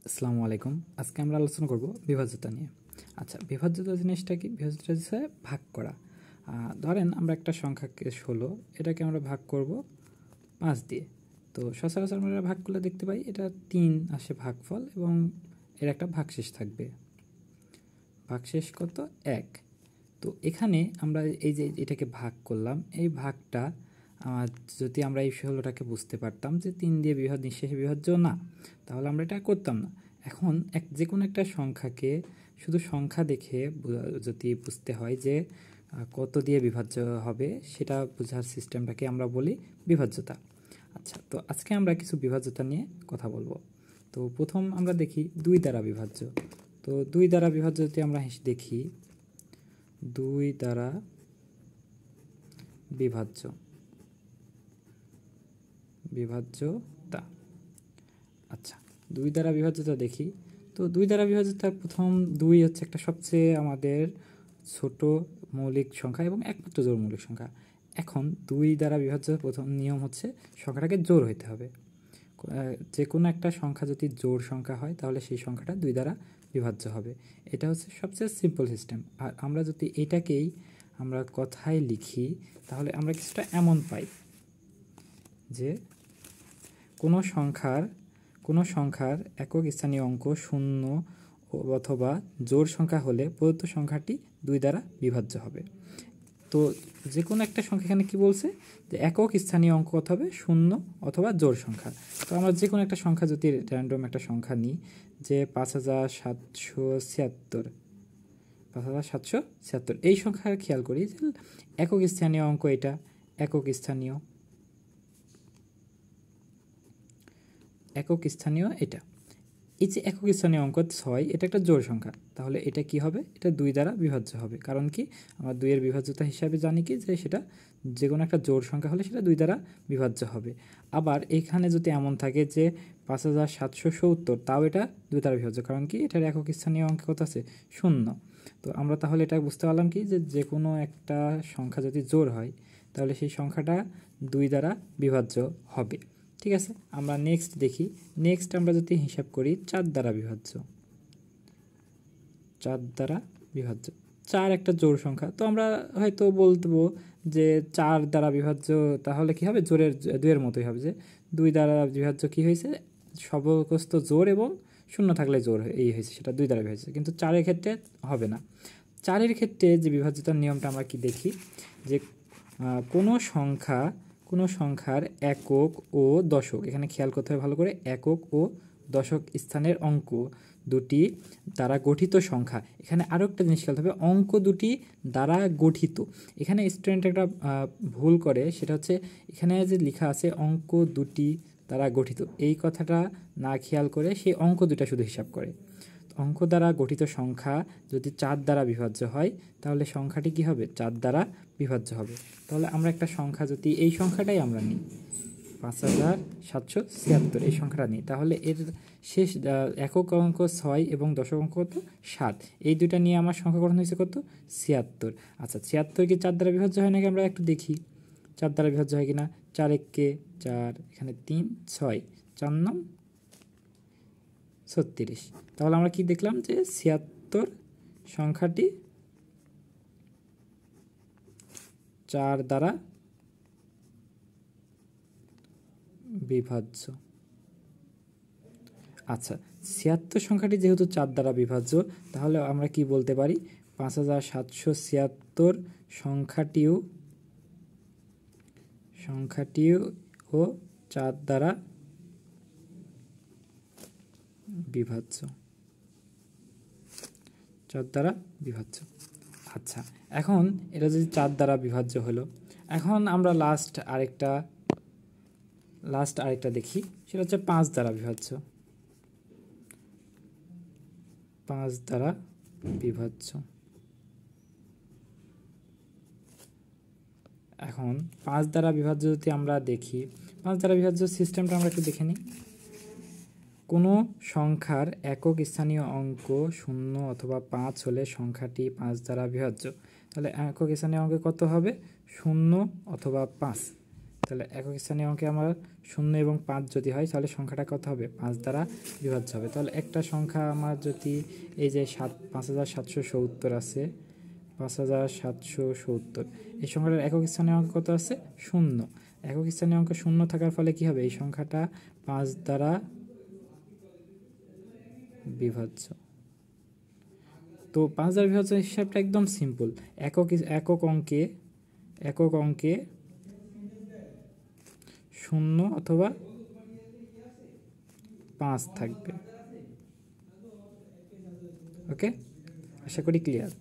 আসসালামু আলাইকুম। আজকে আমরা আলোচনা করব বিভাজ্যতা নিয়ে। আচ্ছা, বিভাজ্যতা জিনিসটা কি? বিভাজ্যতা হচ্ছে ভাগ করা। ধরেন আমরা একটা সংখ্যাকে 16, এটাকে আমরা ভাগ করব 5 দিয়ে। তো সচরাচর আমরা ভাগ করলে দেখতে পাই এটা 3 আসে ভাগফল এবং এর একটা ভাগশেষ থাকবে। ভাগশেষ কত? 1। তো এখানে আমরা এই যে এটাকে ভাগ করলাম, এই ভাগটা যদি আমরা এই 16টাকে বুঝতে পারতাম যে 3 দিয়ে নিঃশেষে বিভাজ্য না, তাহলে আমরা এটা করতাম না। এখন যে কোনো একটা সংখ্যাকে শুধু সংখ্যা দেখে যদি বুঝতে হয় যে কত দিয়ে বিভাজ্য হবে, সেটা বোঝার সিস্টেমটাকে আমরা বলি বিভাজ্যতা। আচ্ছা, তো আজকে আমরা কিছু বিভাজ্যতা নিয়ে কথা বলবো। তো প্রথম আমরা দেখি 2 দ্বারা বিভাজ্য। তো 2 দ্বারা বিভাজ্য যদি আমরা দেখি, 2 দ্বারা বিভাজ্যতা। আচ্ছা, 2 দ্বারা বিভাজ্যতা দেখি। তো 2 দ্বারা বিভাজ্যতার প্রথম 2 হচ্ছে একটা সবচেয়ে আমাদের ছোট মৌলিক সংখ্যা এবং একমাত্র জোড় মৌলিক সংখ্যা। এখন 2 দ্বারা বিভাজ্য প্রথম নিয়ম হচ্ছে সংখ্যাটাকে জোড় হইতে হবে। যে কোনো একটা সংখ্যা যদি জোড় সংখ্যা হয় তাহলে সেই সংখ্যাটা 2 দ্বারা বিভাজ্য হবে। এটা হচ্ছে সবচেয়ে সিম্পল সিস্টেম। আর আমরা যদি এটাকেই আমরা কথায় লিখি তাহলে আমরা কিছুটা এমন পাই যে কোনো সংখ্যার একক স্থানীয় অঙ্ক 0 অথবা জোড় সংখ্যা হলে প্রদত্ত সংখ্যাটি 2 দ্বারা বিভাজ্য হবে। তো যে কোনো একটা সংখ্যা এখানে কি বলছে যে একক স্থানীয় অঙ্ক কত হবে? 0 অথবা জোড় সংখ্যা। তো আমরা যে কোনো একটা সংখ্যা যদি র্যান্ডম একটা সংখ্যা নিই, যে 5776, এই সংখ্যা খেয়াল করি যে একক স্থানীয় অঙ্ক, এটা একক স্থানীয় এটা। এই যে একক স্থানীয় অঙ্ক 6, এটা একটা জোড় সংখ্যা, তাহলে এটা কি হবে? এটা 2 দ্বারা বিভাজ্য হবে। কারণ কি? আমরা 2 এর বিভাজ্যতা হিসাবে জানি কি যে সেটা যে কোনো একটা জোড় সংখ্যা হলে সেটা 2 দ্বারা বিভাজ্য হবে। আবার এখানে যদি এমন থাকে যে 5770, তাও এটা 2 দ্বারা বিভাজ্য। কারণ কি? এটার একক স্থানীয় অঙ্ক কত আছে? 0। তো আমরা তাহলে এটা বুঝতে পারলাম কি যে কোনো একটা সংখ্যা যদি জোড় হয় তাহলে সেই সংখ্যাটা 2 দ্বারা বিভাজ্য হবে। ঠিক আছে, আমরা নেক্সট দেখি। নেক্সট আমরা যদি হিসাব করি 4 দ্বারা বিভাজ্য। 4 একটা জোড় সংখ্যা। তো আমরা হয়তো বলবো যে 4 দ্বারা বিভাজ্য, তাহলে কি হবে? জোড়ের 2 এর মতোই হবে, যে 2 দ্বারা বিভাজ্য কি হয়েছে? সর্বকস্ত জোড় এবং 0 থাকলে জোড় এই হয়েছে, সেটা 2 দ্বারা বিভাজ্য। কিন্তু 4-এর ক্ষেত্রে হবে না। 4-এর ক্ষেত্রে যে বিভাজ্যতার নিয়মটা আমরা কি দেখি, যে কোনো সংখ্যার একক ও দশক, এখানে খেয়াল করতে হবে ভালো করে, একক ও দশক স্থানের অঙ্ক দুটি দ্বারা গঠিত সংখ্যা। এখানে আরও একটা জিনিস খেয়াল হবে, অঙ্ক দুটি দ্বারা গঠিত। এখানে স্টুডেন্ট একটা ভুল করে, সেটা হচ্ছে এখানে যে লেখা আছে অঙ্ক দুটি দ্বারা গঠিত, এই কথাটা না খেয়াল করে সেই অঙ্ক দুটা শুধু হিসাব করে। অঙ্ক দ্বারা গঠিত সংখ্যা যদি 4 দ্বারা বিভাজ্য হয় তাহলে সংখ্যাটি কি হবে? 4 দ্বারা বিভাজ্য হবে। তাহলে আমরা একটা সংখ্যা যদি এই সংখ্যাটাই আমরা নিই, 5776, এই সংখ্যাটা নিই, তাহলে এর শেষ একক অঙ্ক 6 এবং দশক অঙ্ক কত? 7। এই দুইটা নিয়ে আমার সংখ্যা গঠন হয়েছে কত? 76। আচ্ছা, 76 কি 4 দ্বারা বিভাজ্য হয় নাকি আমরা একটু দেখি 4 দ্বারা বিভাজ্য হয় কিনা। 4 একে 4, এখানে 3, 6, 4 নাম 36। তাহলে আমরা কি দেখলাম যে 76 সংখ্যাটি 4 দ্বারা বিভাজ্য। আচ্ছা, 76 সংখ্যাটি যেহেতু 4 দ্বারা বিভাজ্য, তাহলে আমরা কি বলতে পারি? 5776 সংখ্যাটিও 4 দ্বারা বিভাজ্য। 4 দ্বারা বিভাজ্য। আচ্ছা, এখন এটা যদি 4 দ্বারা বিভাজ্য হলো, এখন আমরা লাস্ট আরেকটা দেখি, সেটা হচ্ছে 5 দ্বারা বিভাজ্য। 5 দ্বারা বিভাজ্য। এখন 5 দ্বারা বিভাজ্য যদি আমরা দেখি, 5 দ্বারা বিভাজ্য সিস্টেমটা আমরা একটু দেখে নিই। কোনো সংখ্যার একক স্থানীয় অঙ্ক 0 অথবা 5 হলে সংখ্যাটি 5 দ্বারা বিভাজ্য। তাহলে একক স্থানীয় অঙ্ক কত হবে? 0 অথবা 5। তাহলে একক স্থানীয় অঙ্কে আমার 0 এবং 5 যদি হয় তাহলে সংখ্যাটা কত হবে? 5 দ্বারা বিভাজ্য হবে। তাহলে একটা সংখ্যা আমার যদি এই যে 5770 আছে, 5770, এই সংখ্যাটার একক স্থানীয় অঙ্ক কত আছে? 0। একক স্থানীয় অঙ্ক 0 থাকার ফলে কি হবে? এই সংখ্যাটা 5 দ্বারা বিভাজ্য। তো 5 দ্বারা বিভাজ্য হিসাবটা একদম সিম্পল। একক অঙ্কে 0 অথবা 5 থাকবে। ওকে, আশা করি ক্লিয়ার।